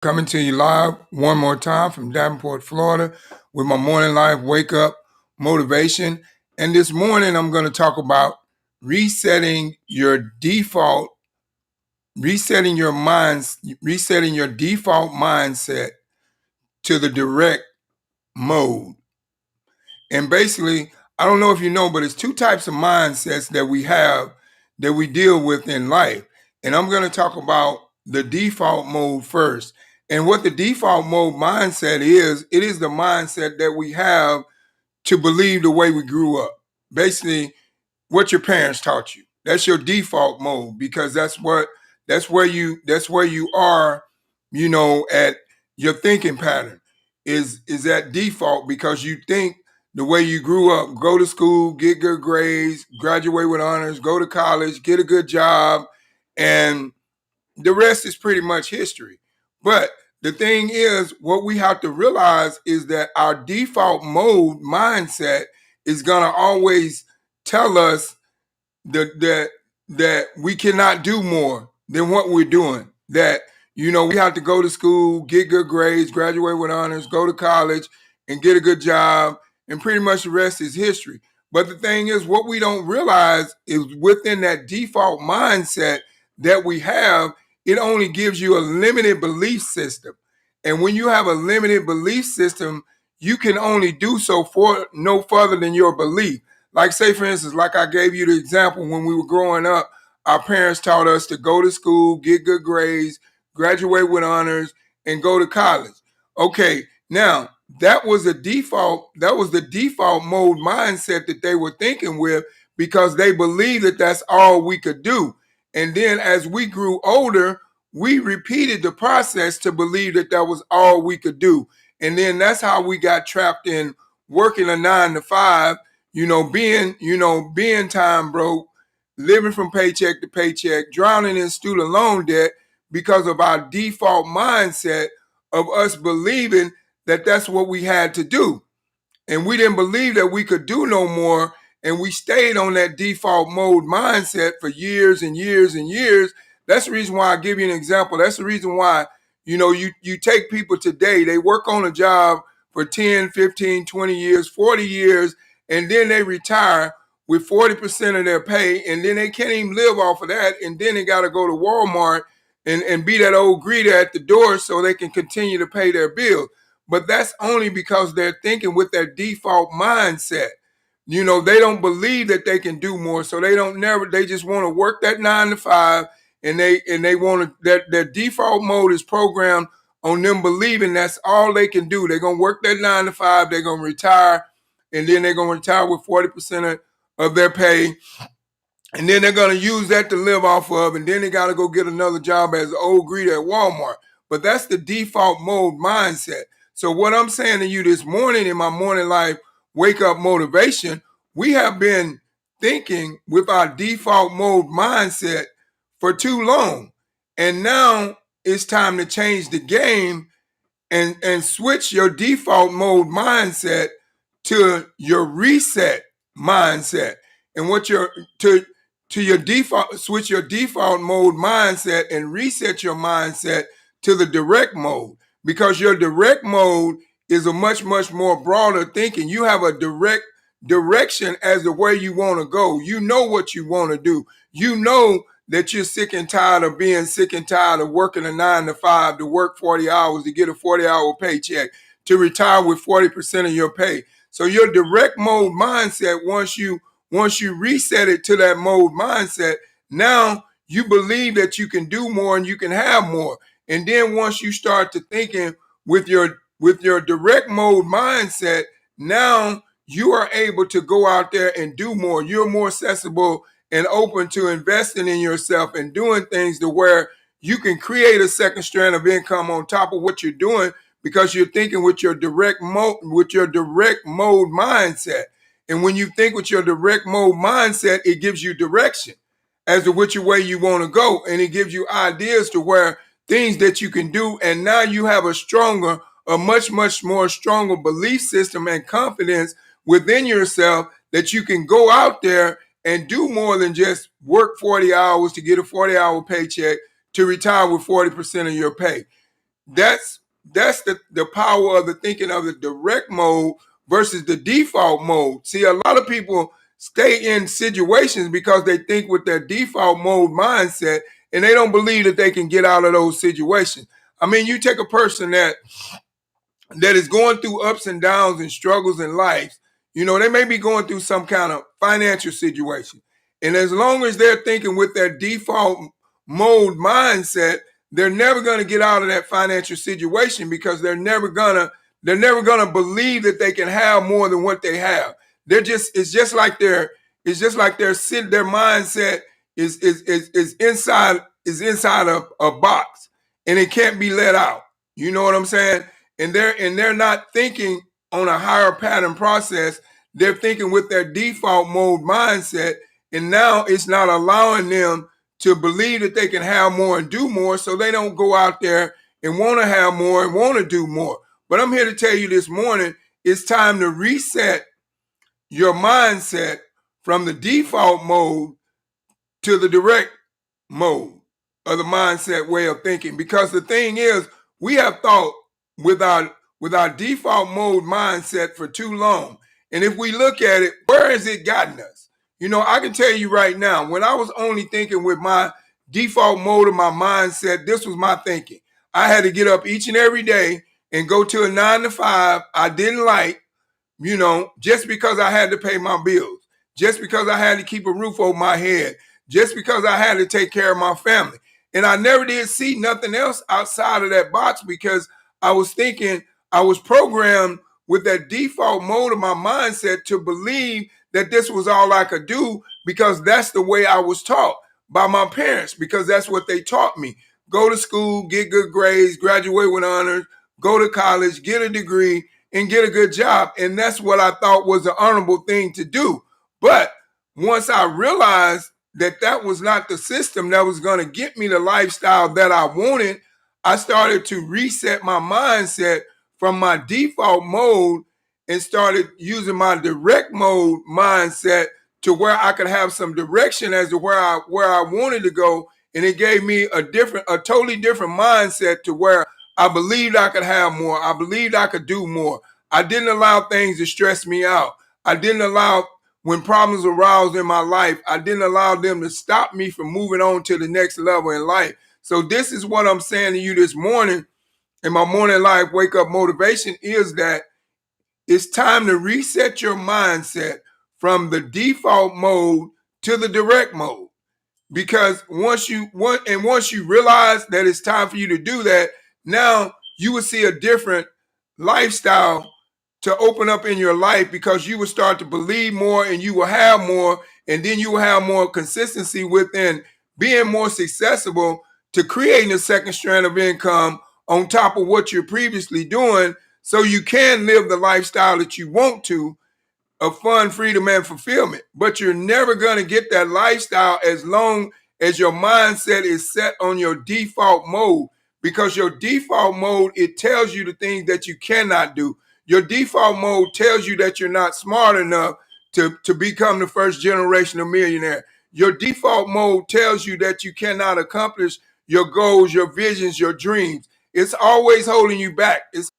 Coming to you live one more time from Davenport, Florida, with my morning live wake up motivation. And this morning, I'm going to talk about resetting your default, resetting your minds, resetting your default mindset to the direct mode. And basically, I don't know if you know, but it's two types of mindsets that we have that we deal with in life. And I'm going to talk about the default mode first. And what the default mode mindset is, it is the mindset that we have to believe the way we grew up. Basically, what your parents taught you. That's your default mode because that's where you are, at your thinking pattern is at default because you think the way you grew up, go to school, get good grades, graduate with honors, go to college, get a good job, and the rest is pretty much history. But the thing is, what we have to realize is that our default mode mindset is going to always tell us that we cannot do more than what we're doing. That we have to go to school, get good grades, graduate with honors, go to college, and get a good job, and pretty much the rest is history. But the thing is, what we don't realize is within that default mindset that we have, it only gives you a limited belief system. And when you have a limited belief system, you can only do so for no further than your belief. Like, say, for instance, like I gave you the example when we were growing up, our parents taught us to go to school, get good grades, graduate with honors, and go to college. Okay, now that was the default mode mindset that they were thinking with because they believed that that's all we could do. And then as we grew older, we repeated the process to believe that that was all we could do. And then that's how we got trapped in working a 9 to 5, being time broke, living from paycheck to paycheck, drowning in student loan debt because of our default mindset of us believing that that's what we had to do. And we didn't believe that we could do no more. And we stayed on that default mode mindset for years and years and years. That's the reason why I give you an example. That's the reason why, you take people today, they work on a job for 10, 15, 20 years, 40 years, and then they retire with 40% of their pay, and then they can't even live off of that, and then they got to go to Walmart and be that old greeter at the door so they can continue to pay their bills. But that's only because they're thinking with their default mindset. They don't believe that they can do more, so they just want to work that 9 to 5, and they want to their default mode is programmed on them believing that's all they can do. They're gonna work that 9 to 5, they're gonna retire, and then they're gonna retire with 40% of their pay, and then they're going to use that to live off of, and then they got to go get another job as an old greeter at Walmart. But that's the default mode mindset. So what I'm saying to you this morning in my morning life wake up motivation, we have been thinking with our default mode mindset for too long. And now it's time to change the game and switch your default mode mindset to your reset mindset. And what your to your default, switch your default mode mindset and reset your mindset to the direct mode, because your direct mode is a much, much more broader thinking. You have a direct direction as to where you want to go. You know what you want to do. You know that you're sick and tired of being sick and tired of working a 9 to 5, to work 40 hours, to get a 40-hour paycheck, to retire with 40% of your pay. So your direct mode mindset, once you reset it to that mode mindset, now you believe that you can do more and you can have more. And then once you start to thinking with your direct mode mindset, now you are able to go out there and do more. You're more accessible and open to investing in yourself and doing things to where you can create a second strand of income on top of what you're doing, because you're thinking with your direct mode mindset. And when you think with your direct mode mindset, it gives you direction as to which way you want to go. And it gives you ideas to where things that you can do. And now you have a much, much more stronger belief system and confidence within yourself that you can go out there and do more than just work 40 hours to get a 40-hour paycheck to retire with 40% of your pay. that's the power of the thinking of the direct mode versus the default mode. See, a lot of people stay in situations because they think with their default mode mindset and they don't believe that they can get out of those situations. I mean, you take a person that is going through ups and downs and struggles in life, they may be going through some kind of financial situation. And as long as they're thinking with their default mode mindset, they're never going to get out of that financial situation because they're never gonna believe that they can have more than what they have. It's just like their mindset is inside a box and it can't be let out. You know what I'm saying? And they're not thinking on a higher pattern process. They're thinking with their default mode mindset, and now it's not allowing them to believe that they can have more and do more, so they don't go out there and want to have more and want to do more. But I'm here to tell you this morning, it's time to reset your mindset from the default mode to the direct mode of the mindset way of thinking. Because the thing is, we have thought with our default mode mindset for too long. And if we look at it, where has it gotten us? I can tell you right now, when I was only thinking with my default mode of my mindset, this was my thinking. I had to get up each and every day and go to a 9 to 5 I didn't like, just because I had to pay my bills, just because I had to keep a roof over my head, just because I had to take care of my family. And I never did see nothing else outside of that box because I was thinking, I was programmed with that default mode of my mindset to believe that this was all I could do because that's the way I was taught by my parents, because that's what they taught me. Go to school, get good grades, graduate with honors, go to college, get a degree, and get a good job. And that's what I thought was an honorable thing to do. But once I realized that that was not the system that was going to get me the lifestyle that I wanted, I started to reset my mindset from my default mode and started using my direct mode mindset to where I could have some direction as to where I wanted to go. And it gave me a totally different mindset to where I believed I could have more. I believed I could do more. I didn't allow things to stress me out. I didn't allow, when problems arose in my life, I didn't allow them to stop me from moving on to the next level in life. So this is what I'm saying to you this morning in my morning life wake up motivation is that it's time to reset your mindset from the default mode to the direct mode. Because once you realize that it's time for you to do that, now you will see a different lifestyle to open up in your life, because you will start to believe more and you will have more, and then you will have more consistency within being more successful to creating a second strand of income on top of what you're previously doing, so you can live the lifestyle that you want to, of fun, freedom, and fulfillment. But you're never going to get that lifestyle as long as your mindset is set on your default mode, because your default mode, it tells you the things that you cannot do. Your default mode tells you that you're not smart enough to become the first generation of millionaire. Your default mode tells you that you cannot accomplish your goals, your visions, your dreams. It's always holding you back. It's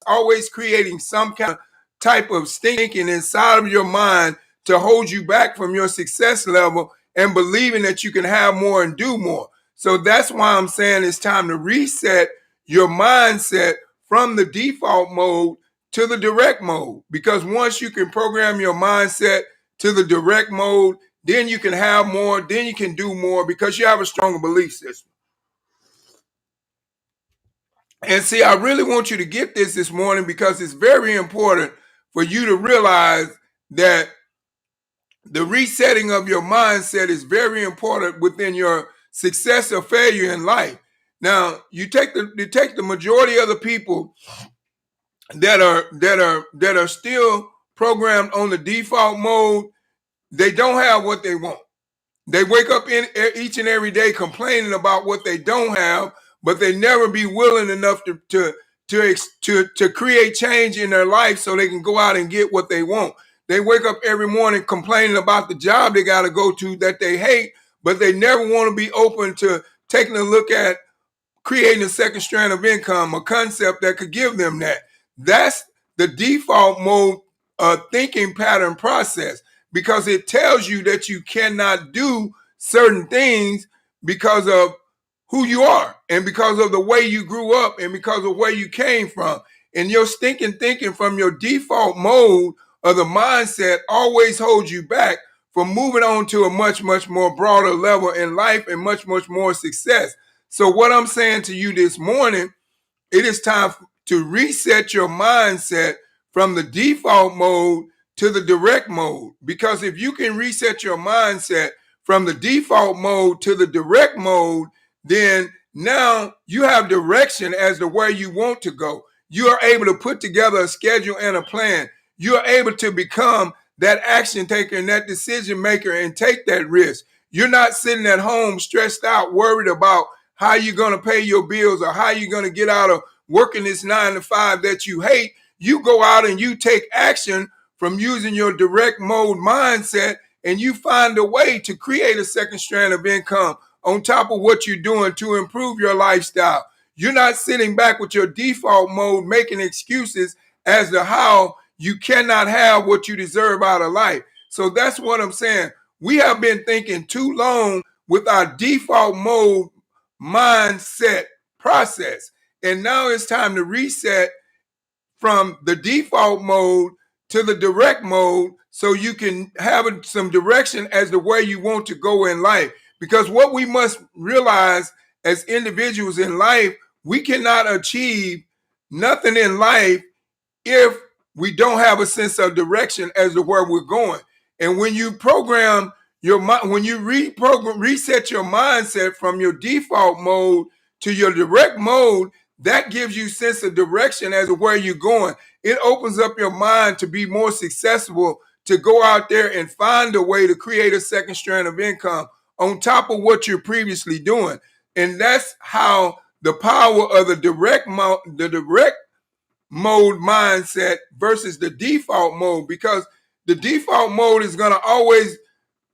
always creating some kind of type of thinking inside of your mind to hold you back from your success level and believing that you can have more and do more. So that's why I'm saying it's time to reset your mindset from the default mode to the direct mode. Because once you can program your mindset to the direct mode, then you can have more, then you can do more, because you have a stronger belief system. And see, I really want you to get this morning, because it's very important for you to realize that the resetting of your mindset is very important within your success or failure in life. Now, you take the majority of the people that are still programmed on the default mode. They don't have what they want. They wake up in each and every day complaining about what they don't have, but they never be willing enough to create change in their life so they can go out and get what they want. They wake up every morning complaining about the job they got to go to that they hate, but they never want to be open to taking a look at creating a second strand of income, a concept that could give them that. That's the default mode thinking pattern process, because it tells you that you cannot do certain things because of who you are and because of the way you grew up and because of where you came from. And your stinking thinking from your default mode of the mindset always holds you back from moving on to a much, much more broader level in life and much, much more success. So what I'm saying to you this morning, it is time to reset your mindset from the default mode to the direct mode. Because if you can reset your mindset from the default mode to the direct mode, then now you have direction as to where you want to go. You are able to put together a schedule and a plan. You are able to become that action taker and that decision maker and take that risk. You're not sitting at home stressed out, worried about how you're going to pay your bills or how you're going to get out of working this 9 to 5 that you hate. You go out and you take action from using your direct mode mindset, and you find a way to create a second strand of income on top of what you're doing to improve your lifestyle. You're not sitting back with your default mode making excuses as to how you cannot have what you deserve out of life. So that's what I'm saying. We have been thinking too long with our default mode mindset process. And now it's time to reset from the default mode to the direct mode so you can have some direction as to where you want to go in life. Because what we must realize as individuals in life, we cannot achieve nothing in life if we don't have a sense of direction as to where we're going. And when you program your mind, when you reset your mindset from your default mode to your direct mode, that gives you sense of direction as to where you're going. It opens up your mind to be more successful, to go out there and find a way to create a second strand of income on top of what you're previously doing. And that's how the power of the direct mode mindset versus the default mode, because the default mode is going to always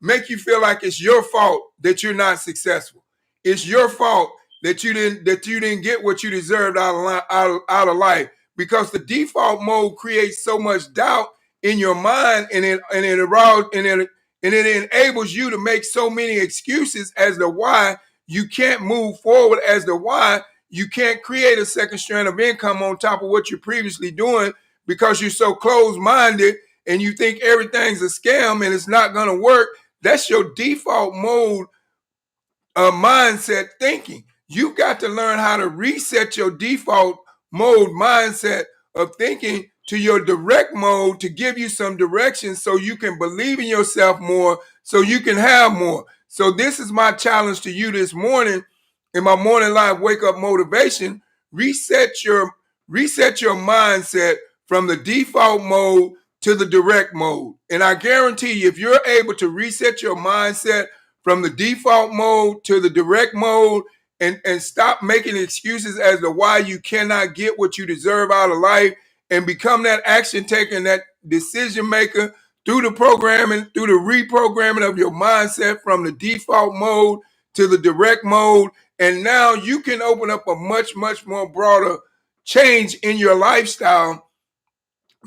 make you feel like it's your fault that you're not successful. It's your fault that you didn't get what you deserved out of life, because the default mode creates so much doubt in your mind, and it enables you to make so many excuses as to why you can't move forward, as to why you can't create a second strand of income on top of what you're previously doing, because you're so closed-minded and you think everything's a scam and it's not going to work. That's your default mode mindset thinking. You've got to learn how to reset your default mode mindset of thinking to your direct mode to give you some direction so you can believe in yourself more, so you can have more. So this is my challenge to you this morning in my morning live wake up motivation. Reset your mindset from the default mode to the direct mode. And I guarantee you, if you're able to reset your mindset from the default mode to the direct mode and stop making excuses as to why you cannot get what you deserve out of life and become that action taker and that decision maker through the programming, through the reprogramming of your mindset from the default mode to the direct mode. And now you can open up a much, much more broader change in your lifestyle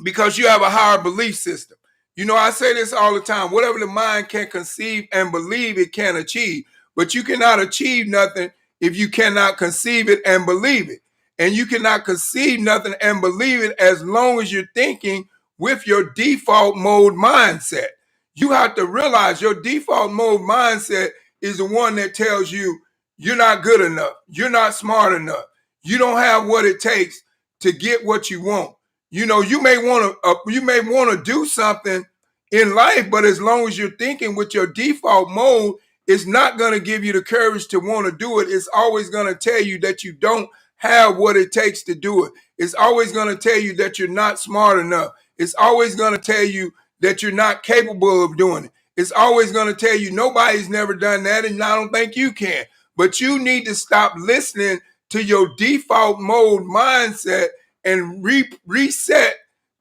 because you have a higher belief system. You know, I say this all the time: whatever the mind can conceive and believe, it can achieve. But you cannot achieve nothing if you cannot conceive it and believe it. And you cannot conceive nothing and believe it as long as you're thinking with your default mode mindset. You have to realize your default mode mindset is the one that tells you you're not good enough, you're not smart enough, you don't have what it takes to get what you want. You know, you may want to do something in life, but as long as you're thinking with your default mode, it's not going to give you the courage to want to do it. It's always going to tell you that you don't have what it takes to do it. It's always going to tell you that you're not smart enough. It's always going to tell you that you're not capable of doing it. It's always going to tell you nobody's never done that and I don't think you can. But you need to stop listening to your default mode mindset and reset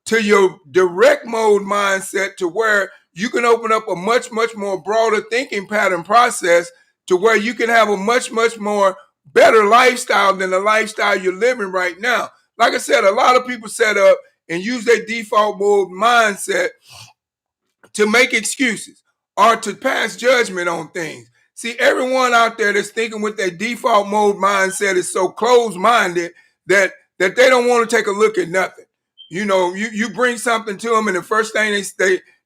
to your direct mode mindset to where you can open up a much, much more broader thinking pattern process to where you can have a much, much more better lifestyle than the lifestyle you're living right now. Like I said, a lot of people set up and use their default mode mindset to make excuses or to pass judgment on things. See, everyone out there that's thinking with their default mode mindset is so closed-minded that they don't want to take a look at nothing. You know, you bring something to them, and the first thing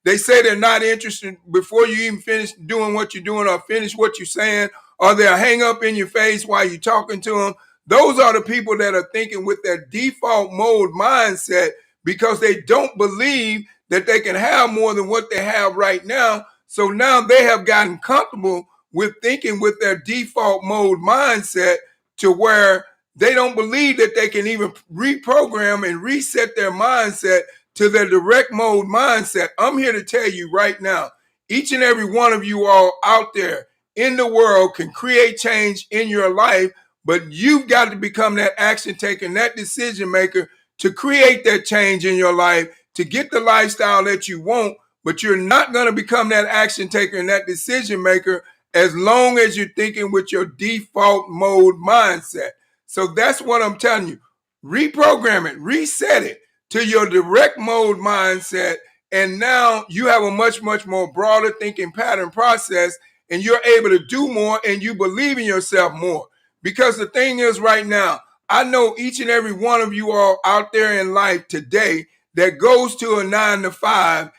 they say they're not interested before you even finish doing what you're doing or finish what you're saying, or they'll hang up in your face while you're talking to them. Those are the people that are thinking with their default mode mindset because they don't believe that they can have more than what they have right now. So now they have gotten comfortable with thinking with their default mode mindset to where they don't believe that they can even reprogram and reset their mindset to their direct mode mindset. I'm here to tell you right now, each and every one of you all out there in the world can create change in your life, but you've got to become that action taker, that decision maker to create that change in your life, to get the lifestyle that you want. But you're not going to become that action taker and that decision maker as long as you're thinking with your default mode mindset. So that's what I'm telling you. Reprogram it, reset it to your direct mode mindset. And now you have a much, much more broader thinking pattern process, and you're able to do more and you believe in yourself more. Because the thing is right now, I know each and every one of you all out there in life today that goes to a 9 to 5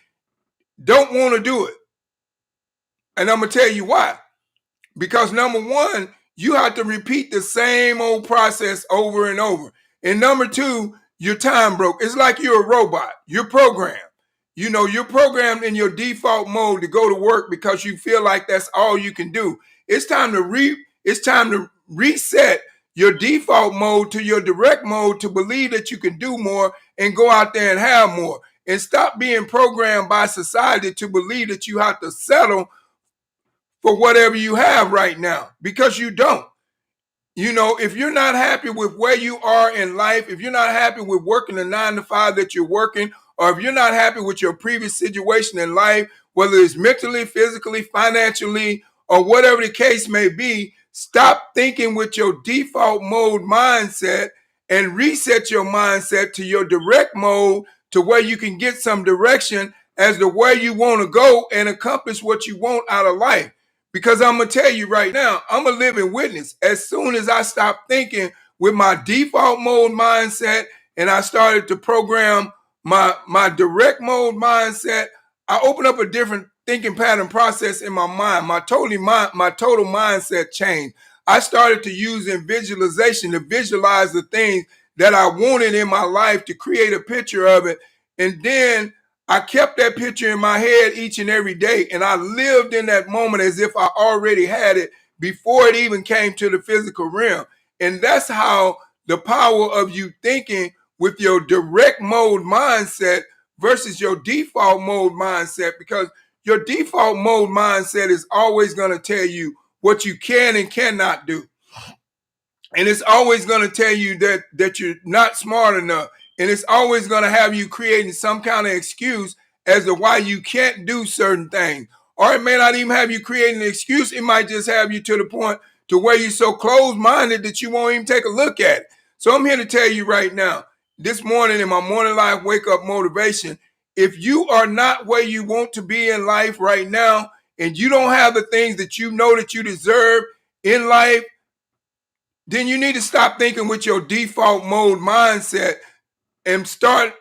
don't want to do it. And I'm going to tell you why. Because number one, you have to repeat the same old process over and over. And number two, your time broke. It's like you're a robot. You're programmed. You know, you're programmed in your default mode to go to work because you feel like that's all you can do. It's time to reset your default mode to your direct mode to believe that you can do more and go out there and have more. And stop being programmed by society to believe that you have to settle for whatever you have right now, because you don't. You know, if you're not happy with where you are in life, if you're not happy with working the 9 to 5 that you're working, or if you're not happy with your previous situation in life, whether it's mentally, physically, financially, or whatever the case may be, stop thinking with your default mode mindset and reset your mindset to your direct mode to where you can get some direction as to where you want to go and accomplish what you want out of life. Because I'm going to tell you right now, I'm a living witness. As soon as I stopped thinking with my default mode mindset and I started to program my direct mode mindset, I opened up a different thinking pattern process in my mind. My total mindset changed. I started to use visualization to visualize the things that I wanted in my life, to create a picture of it. And then I kept that picture in my head each and every day, and I lived in that moment as if I already had it before it even came to the physical realm. And that's how the power of you thinking with your direct mode mindset versus your default mode mindset, because your default mode mindset is always going to tell you what you can and cannot do. And it's always going to tell you that you're not smart enough. And it's always going to have you creating some kind of excuse as to why you can't do certain things. Or it may not even have you creating an excuse. It might just have you to the point to where you're so closed-minded that you won't even take a look at it. So I'm here to tell you right now, this morning in my Morning Life Wake Up Motivation, if you are not where you want to be in life right now, and you don't have the things that you know that you deserve in life, then you need to stop thinking with your default mode mindset and start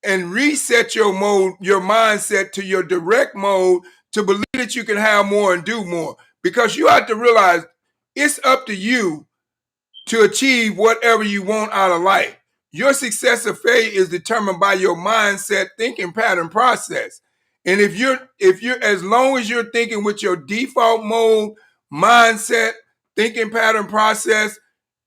and reset your mindset to your direct mode to believe that you can have more and do more. Because you have to realize it's up to you to achieve whatever you want out of life. Your success or failure is determined by your mindset thinking pattern process. And if you're as long as you're thinking with your default mode mindset thinking pattern process,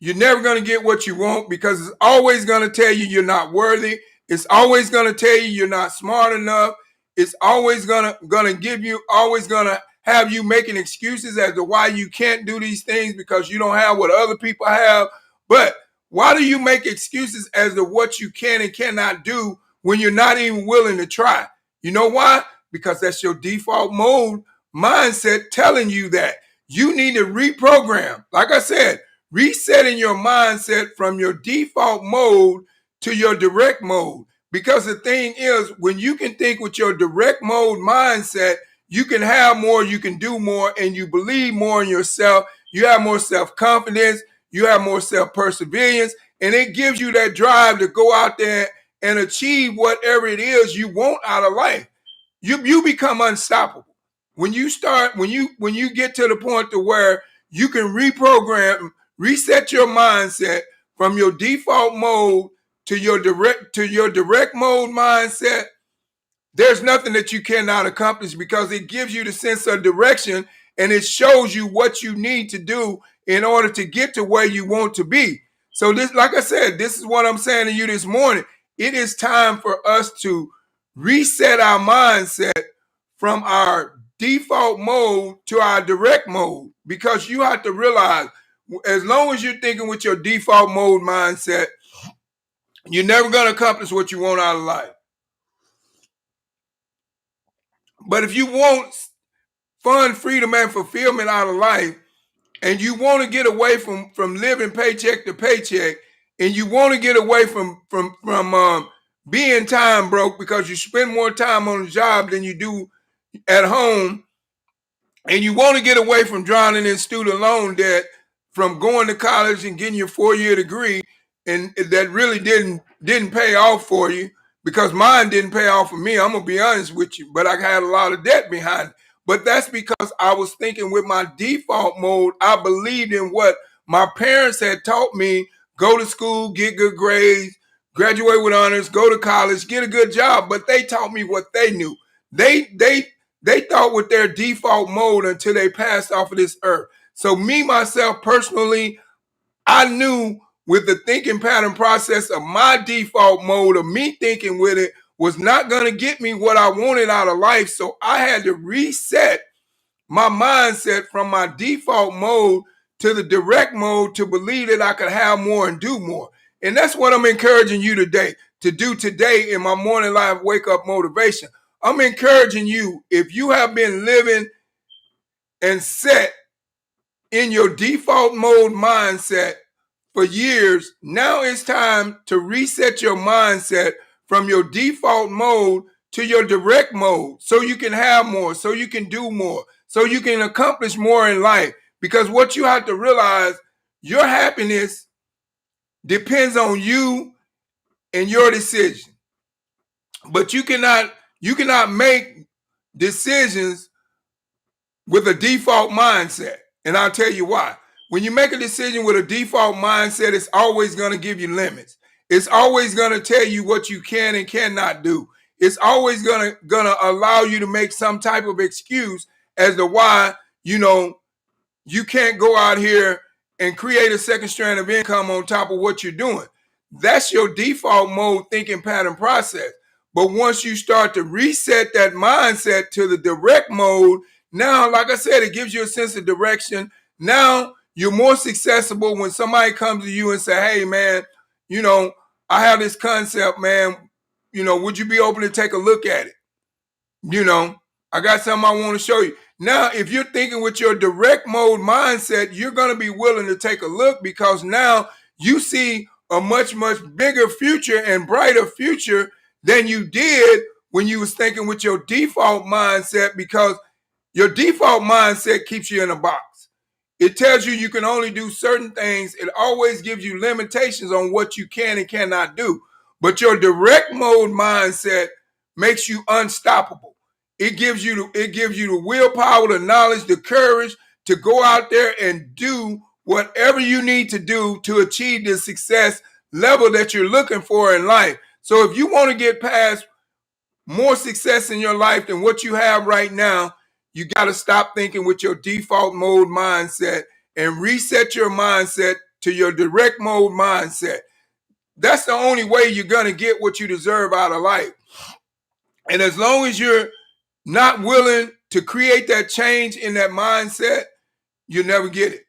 you're never going to get what you want, because it's always going to tell you you're not worthy. It's always going to tell you you're not smart enough. It's always going to have you making excuses as to why you can't do these things because you don't have what other people have. But why do you make excuses as to what you can and cannot do when you're not even willing to try? You know why? Because that's your default mode mindset telling you that. You need to reprogram. Like I said, resetting your mindset from your default mode to your direct mode. Because the thing is, when you can think with your direct mode mindset, you can have more, you can do more, and you believe more in yourself. You have more self-confidence, you have more self-perseverance, and it gives you that drive to go out there and achieve whatever it is you want out of life. You become unstoppable. When you get to the point to where you can reset your mindset from your default mode to your direct mode mindset, there's nothing that you cannot accomplish, because it gives you the sense of direction and it shows you what you need to do in order to get to where you want to be. So this, like I said, this is what I'm saying to you this morning. It is time for us to reset our mindset from our default mode to our direct mode, because you have to realize, as long as you're thinking with your default mode mindset, you're never going to accomplish what you want out of life. But if you want fun, freedom, and fulfillment out of life, and you want to get away from living paycheck to paycheck, and you want to get away from being time broke because you spend more time on the job than you do at home, and you want to get away from drowning in student loan debt, from going to college and getting your 4-year degree, and that really didn't pay off for you, because mine didn't pay off for me. I'm gonna be honest with you, but I had a lot of debt behind it. But that's because I was thinking with my default mode. I believed in what my parents had taught me: go to school, get good grades, graduate with honors, go to college, get a good job. But they taught me what they knew. They thought with their default mode until they passed off of this earth. So me, myself, personally, I knew with the thinking pattern process of my default mode of me thinking with it was not going to get me what I wanted out of life. So I had to reset my mindset from my default mode to the direct mode to believe that I could have more and do more. And that's what I'm encouraging you today to do today in my morning live wake up motivation. I'm encouraging you, if you have been living and set in your default mode mindset for years, now it's time to reset your mindset from your default mode to your direct mode, so you can have more, so you can do more, so you can accomplish more in life. Because what you have to realize, your happiness depends on you and your decision. But you cannot make decisions with a default mindset. And I'll tell you why. When you make a decision with a default mindset, it's always going to give you limits. It's always going to tell you what you can and cannot do. It's always going to allow you to make some type of excuse as to why, you can't go out here and create a second strand of income on top of what you're doing. That's your default mode thinking pattern process. But once you start to reset that mindset to the direct mode, now, like I said, it gives you a sense of direction. Now you're more successful when somebody comes to you and say, hey, man, I have this concept, man. Would you be open to take a look at it? I got something I want to show you. Now, if you're thinking with your direct mode mindset, you're going to be willing to take a look, because now you see a much, much bigger future and brighter future than you did when you was thinking with your default mindset, because your default mindset keeps you in a box. It tells you can only do certain things. It always gives you limitations on what you can and cannot do. But your direct mode mindset makes you unstoppable. It gives you the willpower, the knowledge, the courage to go out there and do whatever you need to do to achieve the success level that you're looking for in life. So if you want to get past more success in your life than what you have right now, you got to stop thinking with your default mode mindset and reset your mindset to your direct mode mindset. That's the only way you're going to get what you deserve out of life. And as long as you're not willing to create that change in that mindset, you'll never get it.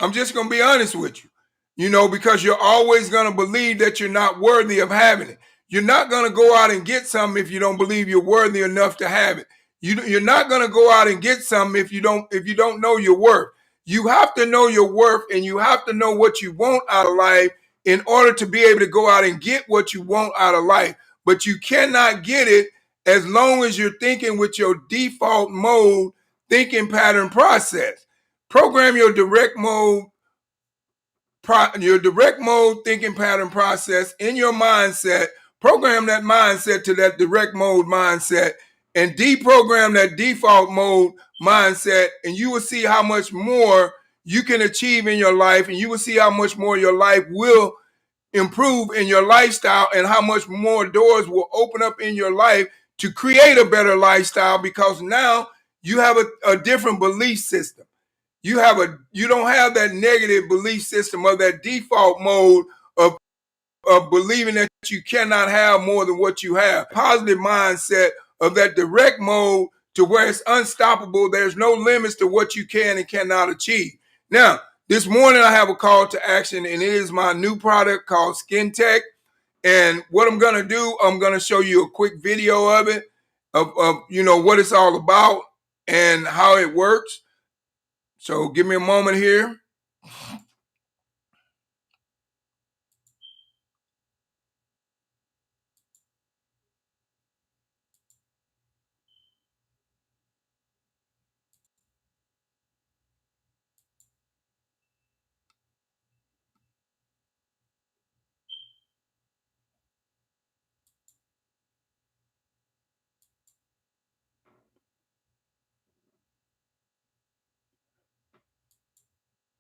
I'm just going to be honest with you, because you're always going to believe that you're not worthy of having it. You're not going to go out and get something if you don't believe you're worthy enough to have it. You're not going to go out and get something if you don't know your worth. You have to know your worth and you have to know what you want out of life in order to be able to go out and get what you want out of life. But you cannot get it as long as you're thinking with your default mode thinking pattern process. Program your direct mode thinking pattern process in your mindset. Program that mindset to that direct mode mindset and deprogram that default mode mindset, and you will see how much more you can achieve in your life, and you will see how much more your life will improve in your lifestyle and how much more doors will open up in your life to create a better lifestyle, because now you have a different belief system. You don't have that negative belief system or that default mode of believing that you cannot have more than what you have. Positive mindset of that direct mode to where it's unstoppable. There's no limits to what you can and cannot achieve. Now, this morning I have a call to action, and it is my new product called Skin Tech. And what I'm going to do, I'm going to show you a quick video of it, of what it's all about and how it works. So give me a moment here.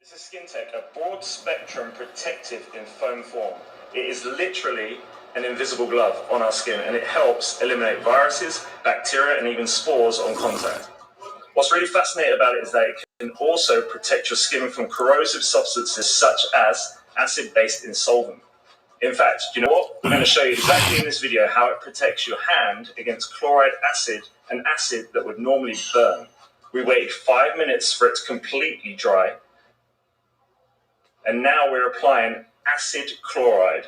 This is Skin Tech, a broad spectrum protective in foam form. It is literally an invisible glove on our skin, and it helps eliminate viruses, bacteria, and even spores on contact. What's really fascinating about it is that it can also protect your skin from corrosive substances such as acid-based insolvent. In fact, you know what? We're going to show you exactly in this video how it protects your hand against chloride acid, an acid that would normally burn. We waited 5 minutes for it to completely dry, and now we're applying acid chloride.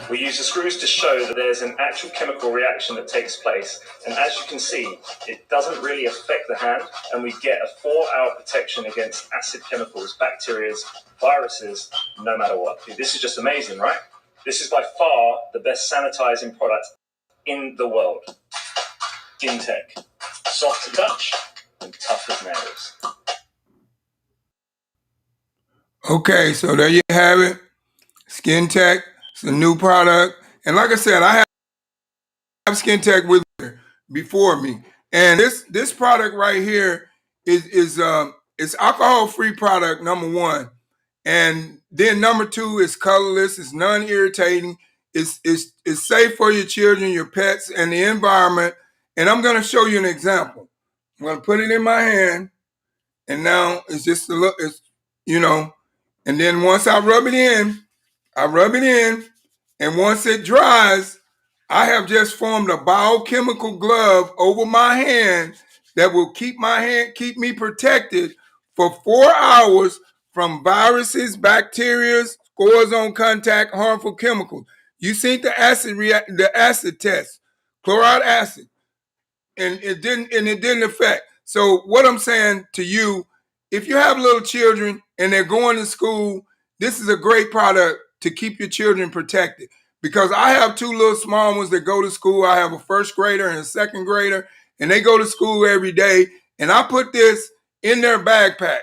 We use the screws to show that there's an actual chemical reaction that takes place, and as you can see, it doesn't really affect the hand, and we get a 4-hour protection against acid chemicals, bacteria, viruses, no matter what. This is just amazing, right? This is by far the best sanitizing product in the world. Skin Tech. Soft to touch and tough as nails. Okay, so there you have it. Skin Tech. It's a new product. And like I said, I have Skin Tech with me before me. And this product right here is it's alcohol-free product, number one. And then number two is colorless, it's non-irritating, it's safe for your children, your pets, and the environment. And I'm going to show you an example. I'm going to put it in my hand, and now it's just a look, and then once I rub it in, and once it dries, I have just formed a biochemical glove over my hand that will keep me protected for 4 hours from viruses, bacteria, spores on contact, harmful chemicals. You seen the acid test, chloride acid, and it didn't affect. So what I'm saying to you, if you have little children and they're going to school, this is a great product to keep your children protected. Because I have two little small ones that go to school. I have a first grader and a second grader, and they go to school every day. And I put this in their backpack.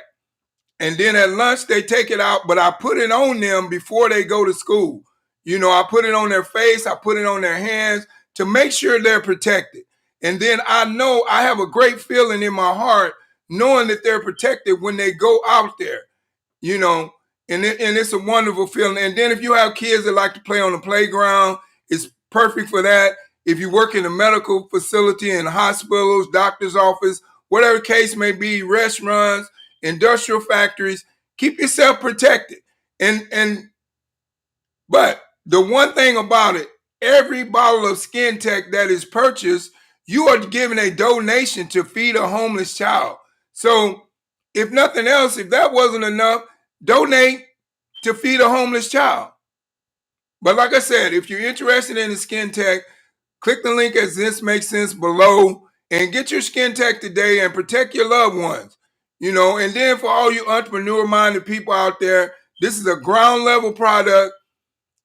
And then at lunch, they take it out, but I put it on them before they go to school. I put it on their face, I put it on their hands to make sure they're protected. And then I know I have a great feeling in my heart knowing that they're protected when they go out there, and it's a wonderful feeling. And then if you have kids that like to play on the playground, it's perfect for that. If you work in a medical facility, in hospitals, doctor's office, whatever case may be, restaurants, industrial factories, keep yourself protected. But the one thing about it, every bottle of Skin Tech that is purchased, you are giving a donation to feed a homeless child. So if nothing else, if that wasn't enough, donate to feed a homeless child. But like I said, if you're interested in the skin tech, click the link as this makes sense below and get your skin tech today and protect your loved ones. And then for all you entrepreneur minded people out there, this is a ground level product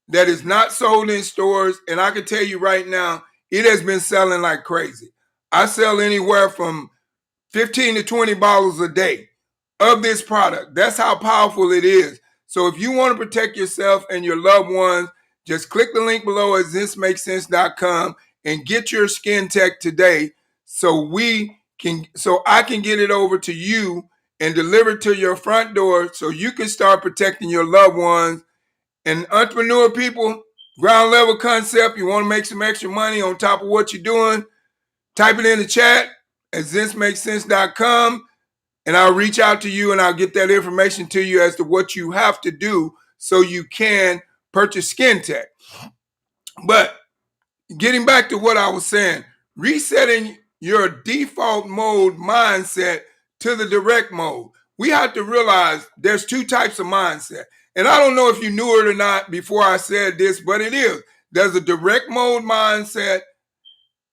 that is not sold in stores. And I can tell you right now, it has been selling like crazy. I sell anywhere from 15 to 20 bottles a day of this product. That's how powerful it is. So if you want to protect yourself and your loved ones, just click the link below at thismakesense.com and get your skin tech today so I can get it over to you and deliver it to your front door so you can start protecting your loved ones. And entrepreneur people, ground level concept, you want to make some extra money on top of what you're doing, type it in the chat at thismakesense.com and I'll reach out to you and I'll get that information to you as to what you have to do so you can purchase skin tech. But getting back to what I was saying, resetting your default mode mindset to the direct mode. We have to realize there's two types of mindset. And I don't know if you knew it or not before I said this, but it is. There's a direct mode mindset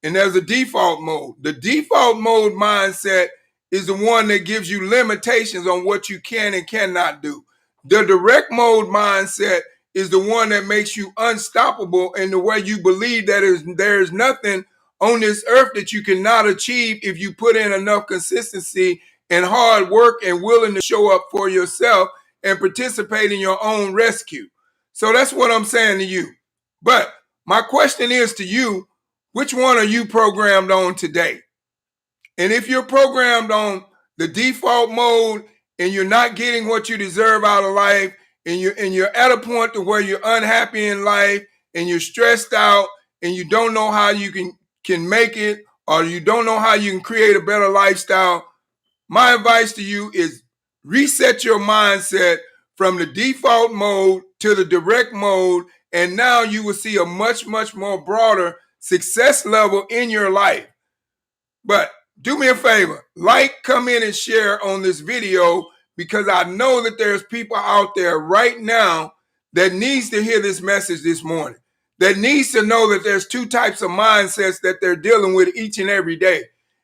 and there's a default mode. The default mode mindset is the one that gives you limitations on what you can and cannot do. The direct mode mindset is the one that makes you unstoppable in the way you believe that there is nothing on this earth that you cannot achieve if you put in enough consistency and hard work and willing to show up for yourself and participate in your own rescue. So that's what I'm saying to you. But my question is to you, which one are you programmed on today? And if you're programmed on the default mode and you're not getting what you deserve out of life, and you're at a point to where you're unhappy in life and you're stressed out and you don't know how you can make it, or you don't know how you can create a better lifestyle, my advice to you is reset your mindset from the default mode to the direct mode, and now you will see a much, much more broader success level in your life. But do me a favor, like, comment, and share on this video, because I know that there's people out there right now that needs to hear this message this morning, that needs to know that there's two types of mindsets that they're dealing with each and every day.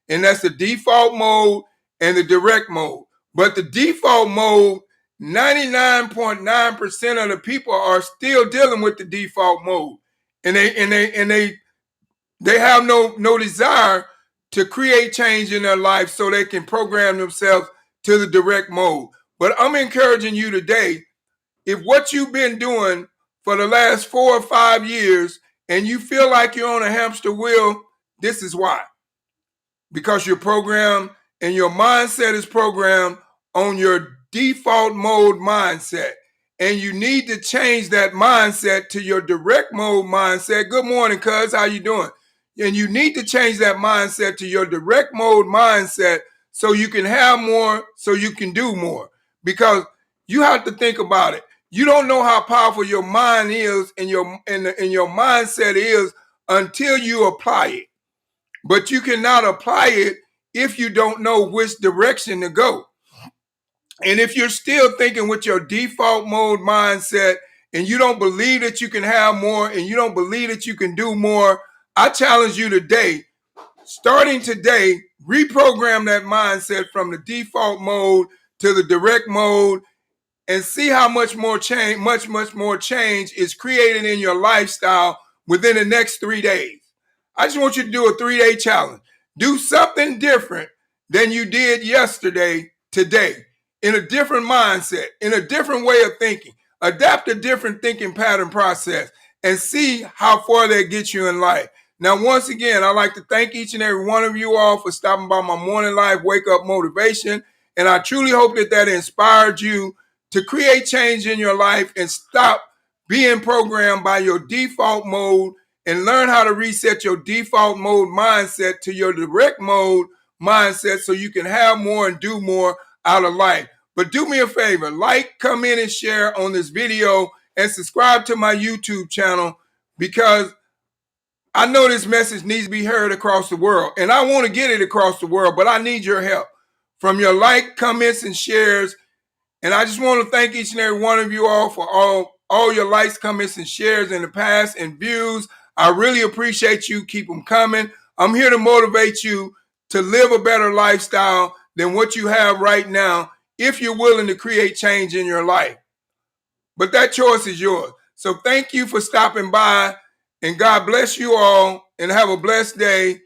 And that's the default mode and the direct mode. But the default mode, 99.9% of the people are still dealing with the default mode. And they have no desire to create change in their life so they can program themselves to the direct mode. But I'm encouraging you today, if what you've been doing for the last 4 or 5 years and you feel like you're on a hamster wheel, this is why. Because you're programmed and your mindset is programmed on your default mode mindset. And you need to change that mindset to your direct mode mindset. Good morning, cuz. How you doing? And you need to change that mindset to your direct mode mindset so you can have more, so you can do more. Because you have to think about it. You don't know how powerful your mind is and your mindset is until you apply it. But you cannot apply it if you don't know which direction to go. And if you're still thinking with your default mode mindset and you don't believe that you can have more and you don't believe that you can do more, I challenge you today, starting today, reprogram that mindset from the default mode to the direct mode and see how much more change, much more change is created in your lifestyle within the next 3 days. I just want you to do a 3-day challenge. Do something different than you did yesterday, today, in a different mindset, in a different way of thinking. Adapt a different thinking pattern process and see how far that gets you in life. Now, once again, I'd like to thank each and every one of you all for stopping by my Morning Life Wake Up Motivation. And I truly hope that inspired you to create change in your life and stop being programmed by your default mode and learn how to reset your default mode mindset to your direct mode mindset so you can have more and do more out of life. But do me a favor, like, comment, and share on this video and subscribe to my YouTube channel, because I know this message needs to be heard across the world, and I want to get it across the world, but I need your help from your like, comments, and shares. And I just want to thank each and every one of you all for all your likes, comments, and shares in the past and views. I really appreciate you. Keep them coming. I'm here to motivate you to live a better lifestyle than what you have right now if you're willing to create change in your life. But that choice is yours. So thank you for stopping by, and God bless you all, and have a blessed day.